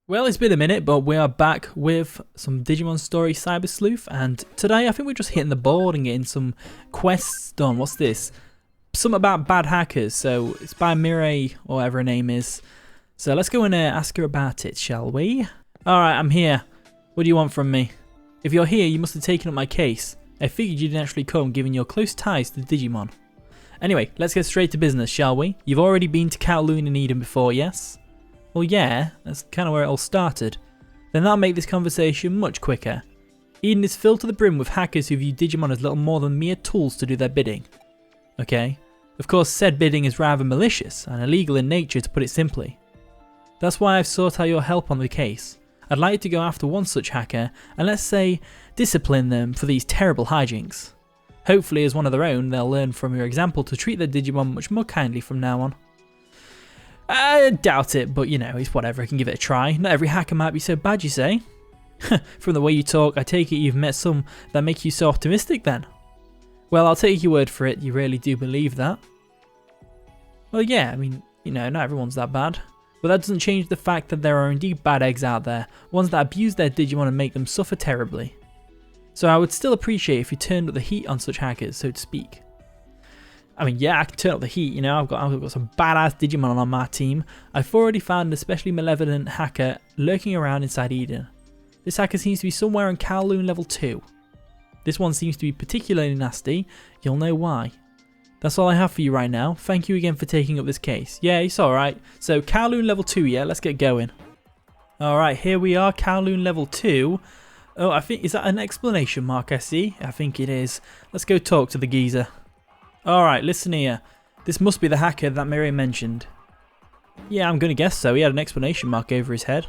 Well, it's been a minute, but we are back with some Digimon Story Cybersleuth, and today I think we're just hitting the board and getting some quests done. What's this? Something about bad hackers, so it's by Mirai, or whatever her name is. So let's go and ask her about it, shall we? Alright, I'm here. What do you want from me? If you're here, you must have taken up my case. I figured you didn't actually come, given your close ties to Digimon. Anyway, let's get straight to business, shall we? You've already been to Kowloon and Eden before, yes? Well, yeah, that's kind of where it all started. Then that'll make this conversation much quicker. Eden is filled to the brim with hackers who view Digimon as little more than mere tools to do their bidding. Okay, of course said bidding is rather malicious and illegal in nature, to put it simply. That's why I've sought out your help on the case. I'd like to go after one such hacker and, let's say, discipline them for these terrible hijinks. Hopefully, as one of their own, they'll learn from your example to treat their Digimon much more kindly from now on. I doubt it, but you know, it's whatever, I can give it a try. Not every hacker might be so bad, you say? From the way you talk, I take it you've met some that make you so optimistic then? Well, I'll take your word for it, you really do believe that. Well, yeah, I mean, you know, not everyone's that bad. But that doesn't change the fact that there are indeed bad eggs out there, ones that abuse their Digimon and make them suffer terribly. So I would still appreciate if you turned up the heat on such hackers, so to speak. I mean, yeah, I can turn up the heat, you know, I've got some badass Digimon on my team. I've already found an especially malevolent hacker lurking around inside Eden. This hacker seems to be somewhere in Kowloon level 2. This one seems to be particularly nasty, you'll know why. That's all I have for you right now. Thank you again for taking up this case. Yeah, it's alright. So, Kowloon level 2, yeah, let's get going. Alright, here we are, Kowloon level 2. Oh, I think, is that an exclamation mark I see? I think it is. Let's go talk to the geezer. Alright, listen here. This must be the hacker that Mirai mentioned. Yeah, I'm gonna guess so. He had an exclamation mark over his head.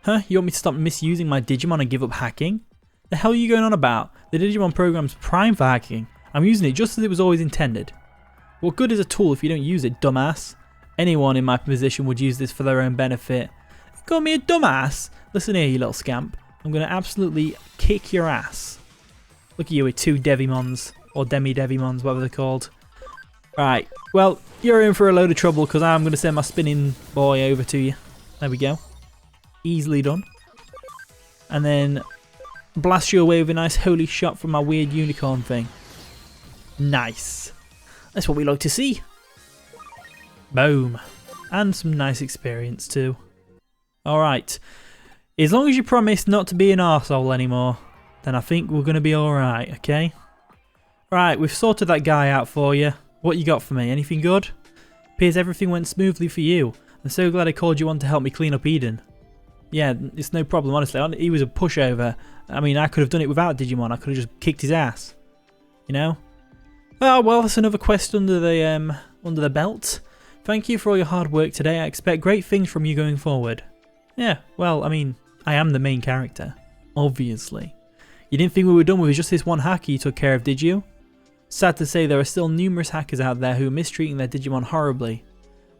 Huh? You want me to stop misusing my Digimon and give up hacking? The hell are you going on about? The Digimon program's prime for hacking. I'm using it just as it was always intended. What good is a tool if you don't use it, dumbass? Anyone in my position would use this for their own benefit. You call me a dumbass? Listen here, you little scamp. I'm gonna absolutely kick your ass. Look at you with two Devimons. Or Demi-Devimons, whatever they're called. Right, well, you're in for a load of trouble because I'm going to send my spinning boy over to you. There we go. Easily done. And then blast you away with a nice holy shot from my weird unicorn thing. Nice. That's what we like to see. Boom. And some nice experience too. Alright. As long as you promise not to be an arsehole anymore, then I think we're going to be alright, okay? Right, we've sorted that guy out for you. What you got for me? Anything good? Appears everything went smoothly for you. I'm so glad I called you on to help me clean up Eden. Yeah, it's no problem, honestly. He was a pushover. I mean, I could have done it without Digimon. I could have just kicked his ass. You know? Oh, well, that's another quest under the belt. Thank you for all your hard work today. I expect great things from you going forward. Yeah, well, I mean, I am the main character. Obviously. You didn't think we were done with just this one hacker you took care of, did you? Sad to say, there are still numerous hackers out there who are mistreating their Digimon horribly.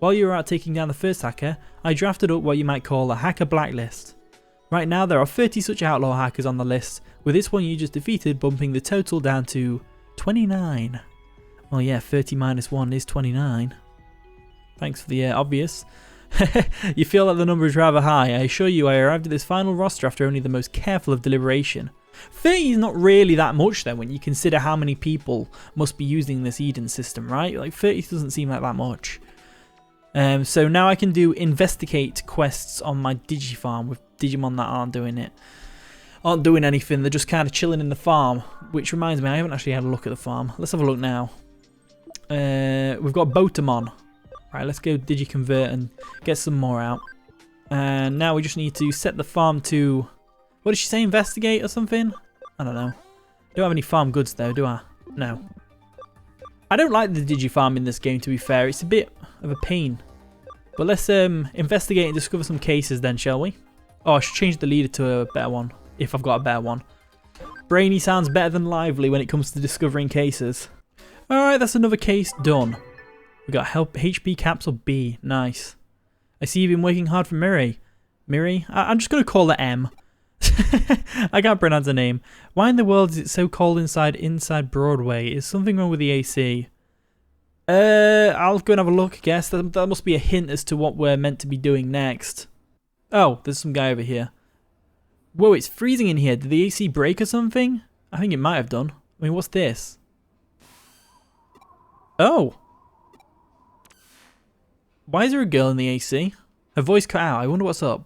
While you were out taking down the first hacker, I drafted up what you might call a hacker blacklist. Right now there are 30 such outlaw hackers on the list, with this one you just defeated bumping the total down to 29. Well yeah, 30 minus 1 is 29. Thanks for the obvious. You feel that the number is rather high. I assure you I arrived at this final roster after only the most careful of deliberation. 30 is not really that much though when you consider how many people must be using this Eden system, right? Like 30 doesn't seem like that much. So now I can do investigate quests on my Digifarm with Digimon that aren't doing anything. They're just kind of chilling in the farm, which reminds me I haven't actually had a look at the farm. Let's have a look now. We've got Botamon. Right, let's go Digiconvert and get some more out. And now we just need to set the farm to... What did she say? Investigate or something? I don't know. Don't have any farm goods though, do I? No. I don't like the Digifarm in this game, to be fair. It's a bit of a pain. But let's investigate and discover some cases then, shall we? Oh, I should change the leader to a better one, if I've got a better one. Brainy sounds better than lively when it comes to discovering cases. Alright, that's another case done. We got help HP capsule B. Nice. I see you've been working hard for Mirai. Mirai? I'm just going to call her M. I can't pronounce her name. Why in the world is it so cold inside Broadway? Is something wrong with the AC? I'll go and have a look, I guess. That must be a hint as to what we're meant to be doing next. Oh, there's some guy over here. Whoa, it's freezing in here. Did the AC break or something? I think it might have done. I mean, what's this? Oh. Why is there a girl in the AC? Her voice cut out. I wonder what's up.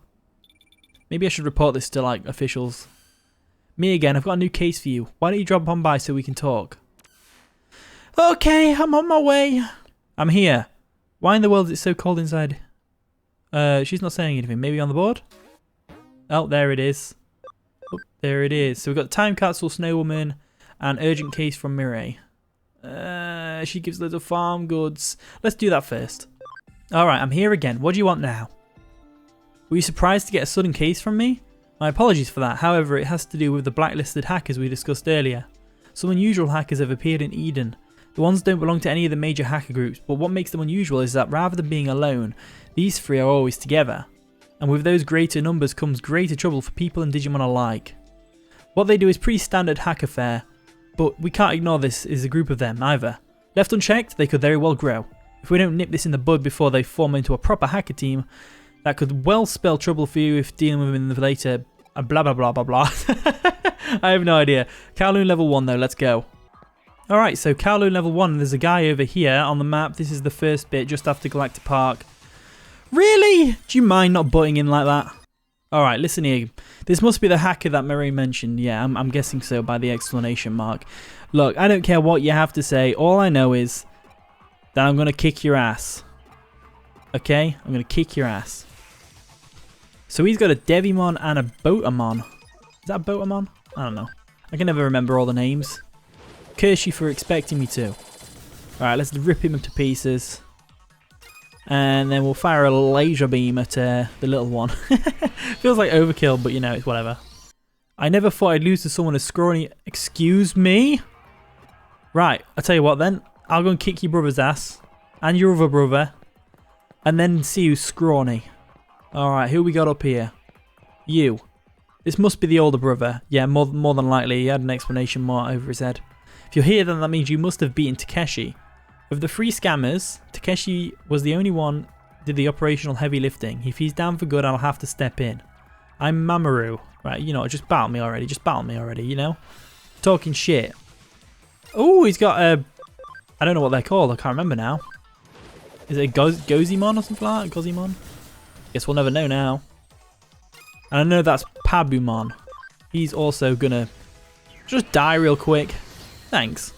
Maybe I should report this to, like, officials. Me again. I've got a new case for you. Why don't you drop on by so we can talk? Okay, I'm on my way. I'm here. Why in the world is it so cold inside? She's not saying anything. Maybe on the board? Oh, there it is. Oh, there it is. So we've got Time Capsule, Snow Woman, and Urgent Case from Mireille. She gives loads of farm goods. Let's do that first. Alright, I'm here again. What do you want now? Were you surprised to get a sudden case from me? My apologies for that. However, it has to do with the blacklisted hackers we discussed earlier. Some unusual hackers have appeared in Eden. The ones don't belong to any of the major hacker groups, but what makes them unusual is that rather than being alone, these three are always together. And with those greater numbers comes greater trouble for people and Digimon alike. What they do is pretty standard hacker fare, but we can't ignore this is a group of them either. Left unchecked, they could very well grow. If we don't nip this in the bud before they form into a proper hacker team, that could well spell trouble for you if dealing with them in the later blah blah blah blah blah. I have no idea. Kowloon level 1 though, let's go. Alright, so Kowloon level 1, there's a guy over here on the map. This is the first bit just after Galactic Park. Really? Do you mind not butting in like that? Alright, listen here. This must be the hacker that Mary mentioned. Yeah, I'm guessing so by the exclamation mark. Look, I don't care what you have to say. All I know is that I'm going to kick your ass. Okay? I'm going to kick your ass. So he's got a Devimon and a Botamon. Is that a Botamon? I don't know. I can never remember all the names. Curse you for expecting me to. Alright, let's rip him to pieces. And then we'll fire a laser beam at the little one. Feels like overkill, but you know, it's whatever. I never thought I'd lose to someone as scrawny. Excuse me? Right, I'll tell you what then. I'll go and kick your brother's ass. And your other brother. And then see who's scrawny. Alright, who we got up here? You. This must be the older brother. Yeah, more than likely. He had an explanation mark over his head. If you're here, then that means you must have beaten Takeshi. Of the 3 scammers, Takeshi was the only one did the operational heavy lifting. If he's down for good, I'll have to step in. I'm Mamoru. Right, you know, just battle me already. Just battle me already, you know? Talking shit. Oh, he's got a... I don't know what they're called. I can't remember now. Is it a Gozimon or something like that? Gozimon? Guess we'll never know now. And I know that's Pabumon. He's also gonna just die real quick. Thanks.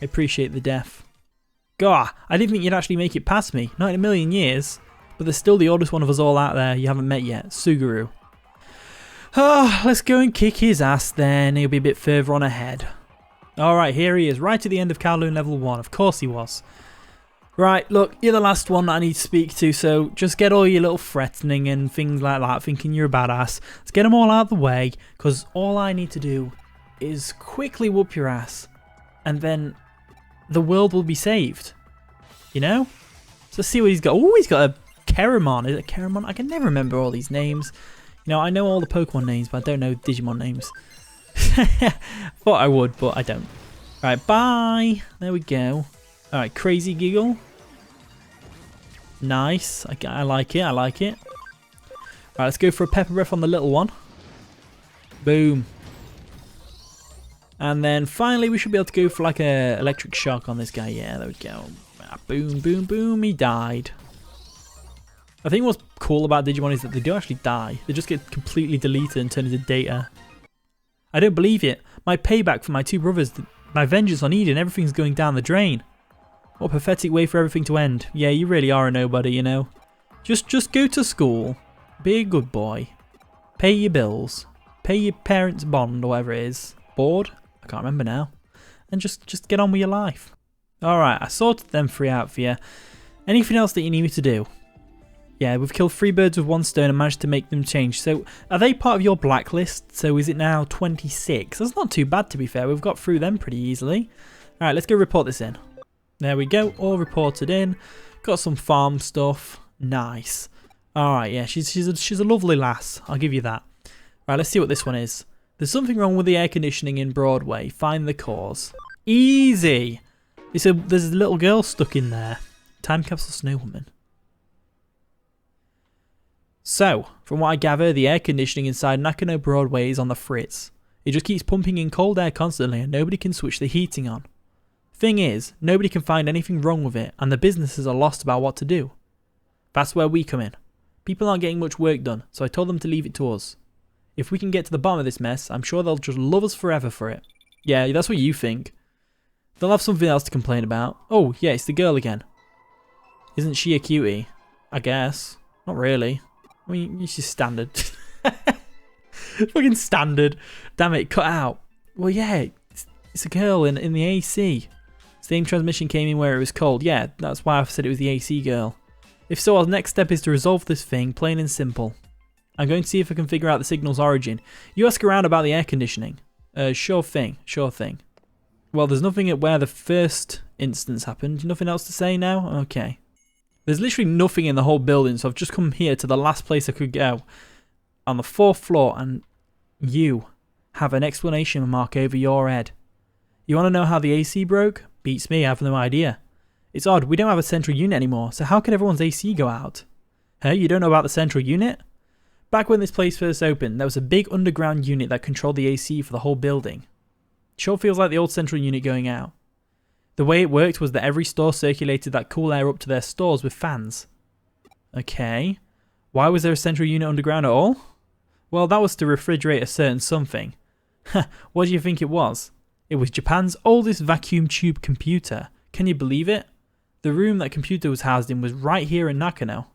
I appreciate the death. God, I didn't think you'd actually make it past me. Not in a million years. But there's still the oldest one of us all out there you haven't met yet. Suguru. Oh, let's go and kick his ass then. He'll be a bit further on ahead. Alright, here he is. Right at the end of Kowloon level 1. Of course he was. Right, look, you're the last one that I need to speak to, so just get all your little threatening and things like that, thinking you're a badass. Let's get them all out of the way, because all I need to do is quickly whoop your ass, and then the world will be saved. You know? So let's see what he's got. Oh, he's got a Keramon. Is it Keramon? I can never remember all these names. You know, I know all the Pokemon names, but I don't know Digimon names. Thought I would, but I don't. Right, bye. There we go. Alright, Crazy Giggle. Nice. I like it. I like it. Alright, let's go for a Pepper Breath on the little one. Boom. And then finally we should be able to go for like a Electric Shock on this guy. Yeah, there we go. Boom, boom, boom. He died. I think what's cool about Digimon is that they do actually die. They just get completely deleted and turned into data. I don't believe it. My payback for my 2 brothers, my vengeance on Eden, everything's going down the drain. What a pathetic way for everything to end. Yeah, you really are a nobody, you know. Just go to school. Be a good boy. Pay your bills. Pay your parents' bond or whatever it is. Board? I can't remember now. And just get on with your life. Alright, I sorted them 3 out for you. Anything else that you need me to do? Yeah, we've killed 3 birds with 1 stone and managed to make them change. So, are they part of your blacklist? So is it now 26? That's not too bad, to be fair. We've got through them pretty easily. Alright, let's go report this in. There we go, all reported in. Got some farm stuff. Nice. Alright, yeah, she's a lovely lass. I'll give you that. Right, let's see what this one is. There's something wrong with the air conditioning in Broadway. Find the cause. Easy! There's a little girl stuck in there. Time Capsule Snow Woman. So, from what I gather, the air conditioning inside Nakano Broadway is on the fritz. It just keeps pumping in cold air constantly and nobody can switch the heating on. Thing is, nobody can find anything wrong with it and the businesses are lost about what to do. That's where we come in. People aren't getting much work done, so I told them to leave it to us. If we can get to the bottom of this mess, I'm sure they'll just love us forever for it. Yeah, that's what you think. They'll have something else to complain about. Oh, yeah, it's the girl again. Isn't she a cutie? I guess. Not really. I mean, she's standard. Fucking standard. Damn it, cut out. Well, yeah, it's a girl in the AC. Same transmission came in where it was cold. Yeah, that's why I said it was the AC girl. If so, our next step is to resolve this thing, plain and simple. I'm going to see if I can figure out the signal's origin. You ask around about the air conditioning. Sure thing, sure thing. Well, there's nothing at where the first instance happened. Nothing else to say now? Okay. There's literally nothing in the whole building, so I've just come here to the last place I could go. On the 4th floor, and you have an exclamation mark over your head. You want to know how the AC broke? Beats me, I have no idea. It's odd, we don't have a central unit anymore, so how could everyone's AC go out? Hey, you don't know about the central unit? Back when this place first opened, there was a big underground unit that controlled the AC for the whole building. Sure feels like the old central unit going out. The way it worked was that every store circulated that cool air up to their stores with fans. Okay. Why was there a central unit underground at all? Well, that was to refrigerate a certain something. What do you think it was? It was Japan's oldest vacuum tube computer. Can you believe it? The room that computer was housed in was right here in Nakano.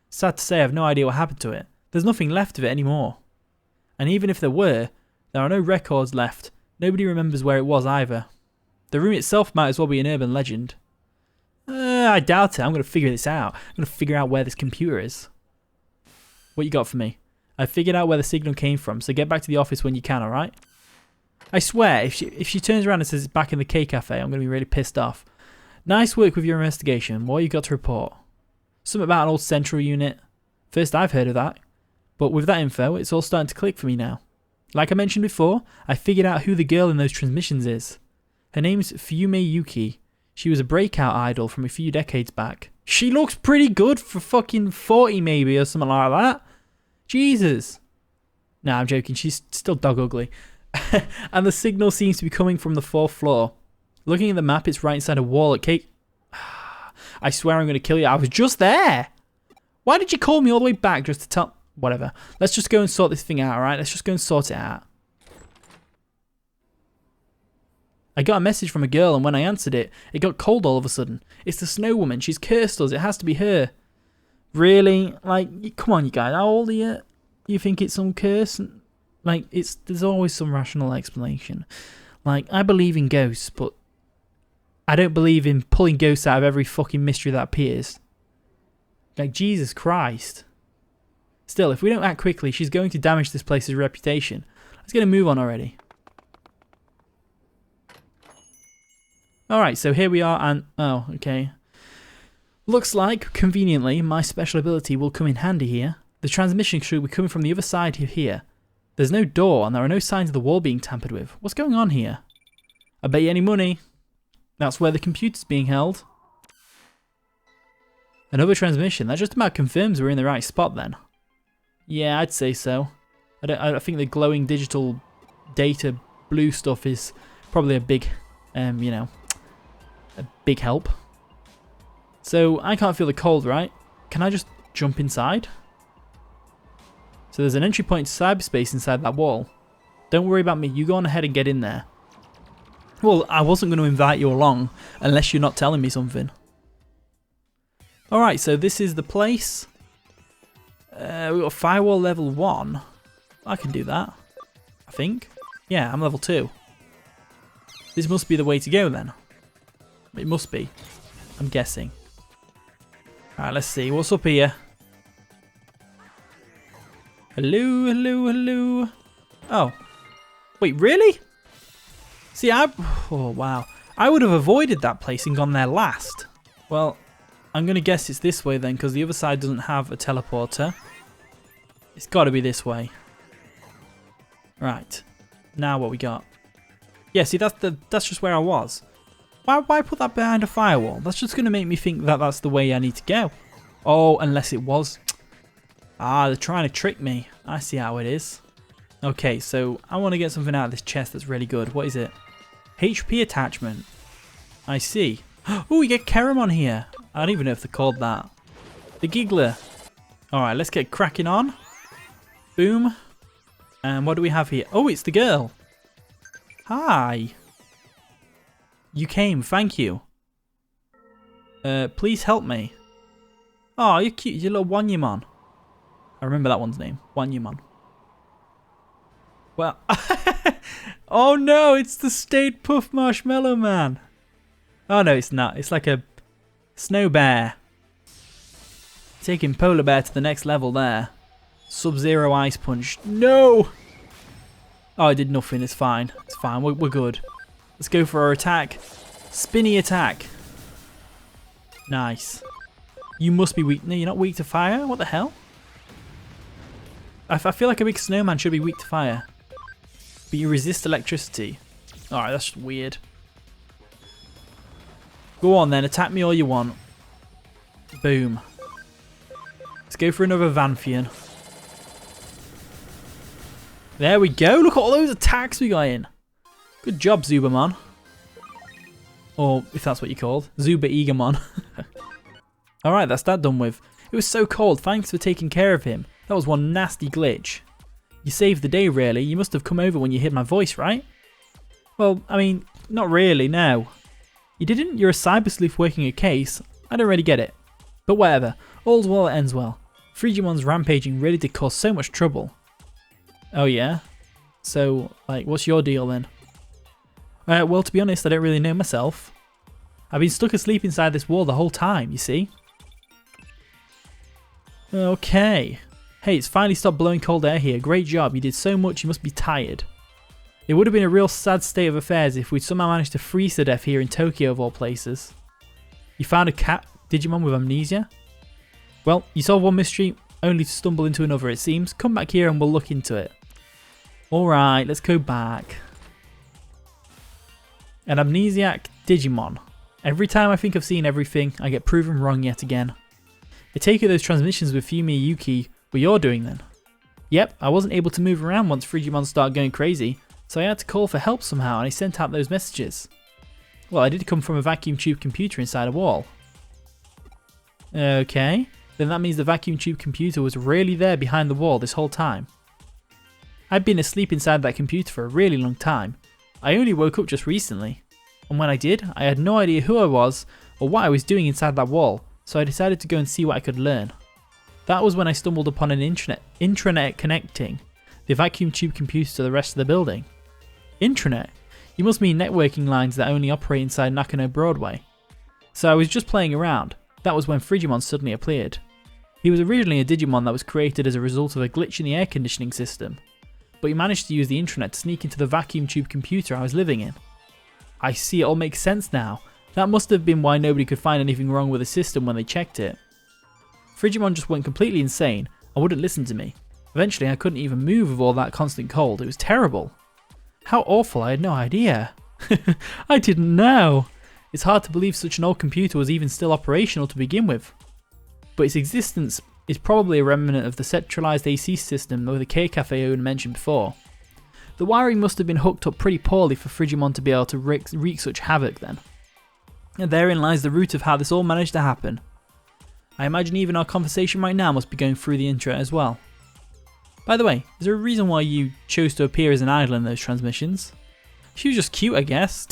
Sad to say, I have no idea what happened to it. There's nothing left of it anymore. And even if there were, there are no records left. Nobody remembers where it was either. The room itself might as well be an urban legend. I doubt it. I'm going to figure this out. I'm going to figure out where this computer is. What you got for me? I figured out where the signal came from, so get back to the office when you can, alright? I swear, if she turns around and says it's back in the K Cafe, I'm going to be really pissed off. Nice work with your investigation. What you got to report? Something about an old central unit. First I've heard of that. But with that info, it's all starting to click for me now. Like I mentioned before, I figured out who the girl in those transmissions is. Her name's Fuyume Yuki. She was a breakout idol from a few decades back. She looks pretty good for fucking 40 maybe or something like that. Jesus. Nah, I'm joking. She's still dog ugly. And the signal seems to be coming from the 4th floor. Looking at the map, it's right inside a wall at Cake. I swear I'm going to kill you. I was just there. Why did you call me all the way back just to tell... Whatever. Let's just go and sort this thing out, alright? Let's just go and sort it out. I got a message from a girl and when I answered it, it got cold all of a sudden. It's the snow woman. She's cursed us. It has to be her. Really? Like, come on you guys. How old are you? You think it's some curse? Like, there's always some rational explanation. Like, I believe in ghosts, but I don't believe in pulling ghosts out of every fucking mystery that appears. Like, Jesus Christ. Still, if we don't act quickly, she's going to damage this place's reputation. Let's get a move on already. Alright, so here we are and... Oh, okay. Looks like, conveniently, my special ability will come in handy here. The transmission should be coming from the other side here. There's no door and there are no signs of the wall being tampered with. What's going on here? I bet you any money. That's where the computer's being held. Another transmission. That just about confirms we're in the right spot then. Yeah, I'd say so. I think the glowing digital data blue stuff is probably a big, you know, a big help. So I can't feel the cold, right? Can I just jump inside? So there's an entry point to cyberspace inside that wall. Don't worry about me. You go on ahead and get in there. Well, I wasn't going to invite you along unless you're not telling me something. Alright, so this is the place. We've got firewall level 1. I can do that, I think. Yeah, I'm level 2. This must be the way to go then. It must be. I'm guessing. Alright, let's see. What's up here? Hello, hello, hello. Oh. Wait, really? See, oh, wow. I would have avoided that place and gone there last. Well, I'm going to guess it's this way then, because the other side doesn't have a teleporter. It's got to be this way. Right. Now what we got? Yeah, see, that's just where I was. Why put that behind a firewall? That's just going to make me think that that's the way I need to go. Oh, unless it was. Ah, they're trying to trick me. I see how it is. Okay, so I want to get something out of this chest that's really good. What is it? HP attachment. I see. Oh, we get Keramon here. I don't even know if they're called that. The Giggler. Alright, let's get cracking on. Boom. And what do we have here? Oh, it's the girl. Hi. You came, thank you. Please help me. Oh, you're cute, you're little Wanyamon. I remember that one's name, Wanyamon. Well, oh no, it's the Stayed Puff Marshmallow Man. Oh no, it's not. It's like a snow bear. Taking Polar Bear to the next level there. Sub-Zero Ice Punch. No! Oh, I did nothing. It's fine. It's fine. We're good. Let's go for our attack. Spinny attack. Nice. You must be weak. No, you're not weak to fire? What the hell? I feel like a big snowman should be weak to fire. But you resist electricity. Alright, that's weird. Go on then. Attack me all you want. Boom. Let's go for another Vanfian. There we go. Look at all those attacks we got in. Good job, Zubermon. Or if that's what you called. Zuba Egamon. Alright, that's that done with. It was so cold. Thanks for taking care of him. That was one nasty glitch. You saved the day, really. You must have come over when you heard my voice, right? Well, I mean, not really, no. You didn't? You're a Cyber Sleuth working a case. I don't really get it. But whatever. All's well that ends well. Frigimon's rampaging really did cause so much trouble. Oh yeah? So, like, what's your deal then? Well, to be honest, I don't really know myself. I've been stuck asleep inside this wall the whole time, you see? Okay. Hey, it's finally stopped blowing cold air here. Great job. You did so much, you must be tired. It would have been a real sad state of affairs if we'd somehow managed to freeze to death here in Tokyo of all places. You found a cat Digimon with amnesia? Well, you solved one mystery, only to stumble into another it seems. Come back here and we'll look into it. Alright, let's go back. An amnesiac Digimon. Every time I think I've seen everything, I get proven wrong yet again. I take it those transmissions with Fumi and Yuki were you're doing then? Yep, I wasn't able to move around once Frigimon started going crazy, so I had to call for help somehow and I sent out those messages. Well, I did come from a vacuum tube computer inside a wall. Okay, then that means the vacuum tube computer was really there behind the wall this whole time. I'd been asleep inside that computer for a really long time. I only woke up just recently. And when I did, I had no idea who I was or what I was doing inside that wall, so I decided to go and see what I could learn. That was when I stumbled upon an intranet connecting the vacuum tube computer to the rest of the building. Intranet? You must mean networking lines that only operate inside Nakano Broadway. So I was just playing around. That was when Frigimon suddenly appeared. He was originally a Digimon that was created as a result of a glitch in the air conditioning system, but he managed to use the intranet to sneak into the vacuum tube computer I was living in. I see, it all makes sense now. That must have been why nobody could find anything wrong with the system when they checked it. Frigimon just went completely insane and wouldn't listen to me. Eventually I couldn't even move with all that constant cold. It was terrible. How awful, I had no idea. I didn't know. It's hard to believe such an old computer was even still operational to begin with. But its existence is probably a remnant of the centralized AC system that the K-Cafe owner mentioned before. The wiring must have been hooked up pretty poorly for Frigimon to be able to wreak such havoc then. And therein lies the root of how this all managed to happen. I imagine even our conversation right now must be going through the intro as well. By the way, is there a reason why you chose to appear as an idol in those transmissions? She was just cute, I guess.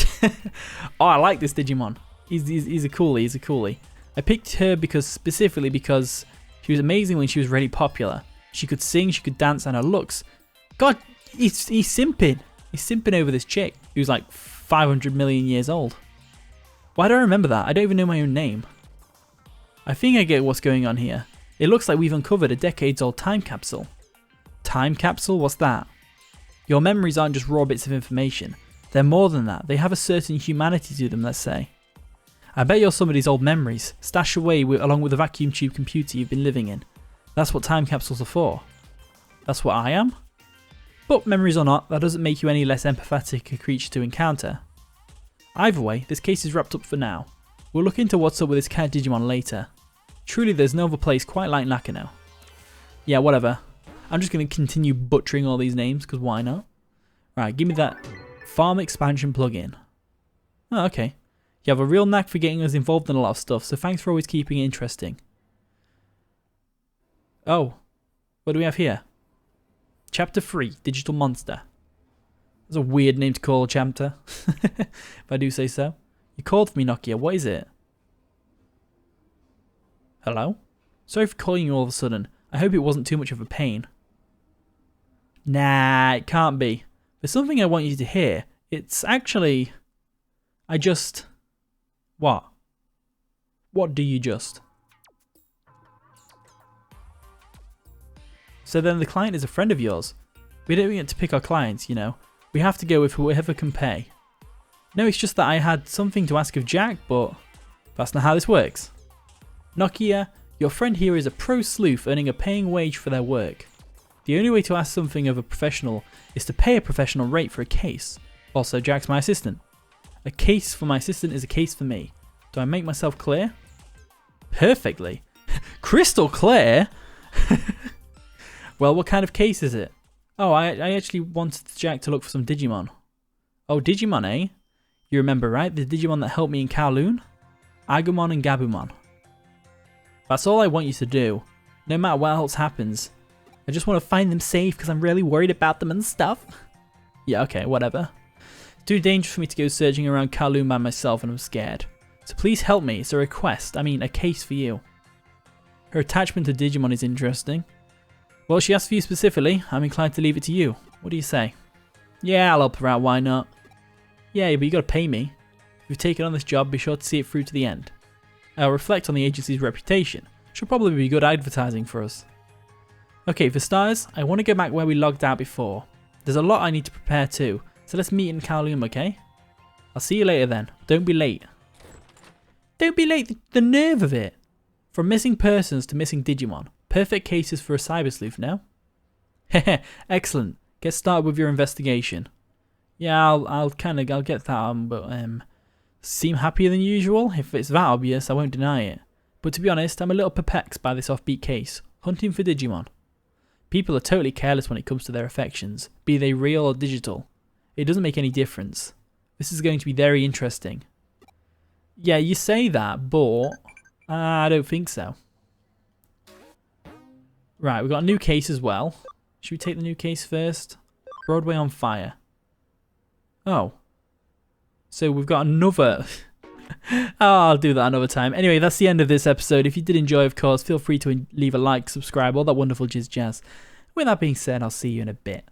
Oh, I like this Digimon. He's a coolie, he's a coolie. I picked her specifically because she was amazing when she was really popular. She could sing, she could dance, and her looks. God, he's simping. He's simping over this chick who's like 500 million years old. Why do I remember that? I don't even know my own name. I think I get what's going on here. It looks like we've uncovered a decades-old time capsule. Time capsule? What's that? Your memories aren't just raw bits of information. They're more than that. They have a certain humanity to them, let's say. I bet you're somebody's old memories, stashed away along with the vacuum tube computer you've been living in. That's what time capsules are for. That's what I am? But memories or not, that doesn't make you any less empathetic a creature to encounter. Either way, this case is wrapped up for now. We'll look into what's up with this cat Digimon later. Truly there's no other place quite like Nakano. Yeah, whatever. I'm just going to continue butchering all these names, because why not? Right, give me that farm expansion plugin. Oh, okay. You have a real knack for getting us involved in a lot of stuff, so thanks for always keeping it interesting. Oh, what do we have here? Chapter 3, Digital Monster. That's a weird name to call a chapter, if I do say so. You called for me, Nokia. What is it? Hello? Sorry for calling you all of a sudden. I hope it wasn't too much of a pain. Nah, it can't be. There's something I want you to hear. It's actually... What? What do you just? So then the client is a friend of yours. We don't get to pick our clients, you know. We have to go with whoever can pay. No, it's just that I had something to ask of Jack, but that's not how this works. Nokia, your friend here is a pro sleuth earning a paying wage for their work. The only way to ask something of a professional is to pay a professional rate for a case. Also, Jack's my assistant. A case for my assistant is a case for me. Do I make myself clear? Perfectly. Crystal clear? Well, what kind of case is it? Oh, I actually wanted Jack to look for some Digimon. Oh, Digimon, eh? You remember, right? The Digimon that helped me in Kowloon? Agumon and Gabumon. That's all I want you to do. No matter what else happens. I just want to find them safe because I'm really worried about them and stuff. Yeah, okay, whatever. It's too dangerous for me to go searching around Kowloon by myself and I'm scared. So please help me. It's a request. I mean, a case for you. Her attachment to Digimon is interesting. Well, she asked for you specifically. I'm inclined to leave it to you. What do you say? Yeah, I'll help her out. Why not? Yeah, but you gotta pay me. If you've taken on this job, be sure to see it through to the end. I'll reflect on the agency's reputation. Should probably be good advertising for us. Okay, for starters, I want to go back where we logged out before. There's a lot I need to prepare too, so let's meet in Kowloon, okay? I'll see you later then. Don't be late. Don't be late, the nerve of it! From missing persons to missing Digimon. Perfect cases for a Cyber Sleuth, no? Heh, excellent. Get started with your investigation. Yeah, I'll get that on, but seem happier than usual? If it's that obvious, I won't deny it. But to be honest, I'm a little perplexed by this offbeat case. Hunting for Digimon. People are totally careless when it comes to their affections, be they real or digital. It doesn't make any difference. This is going to be very interesting. Yeah, you say that, but I don't think so. Right, we've got a new case as well. Should we take the new case first? Broadway on fire. Oh. So we've got another... Oh, I'll do that another time. Anyway, that's the end of this episode. If you did enjoy, of course, feel free to leave a like, subscribe, all that wonderful jizz jazz. With that being said, I'll see you in a bit.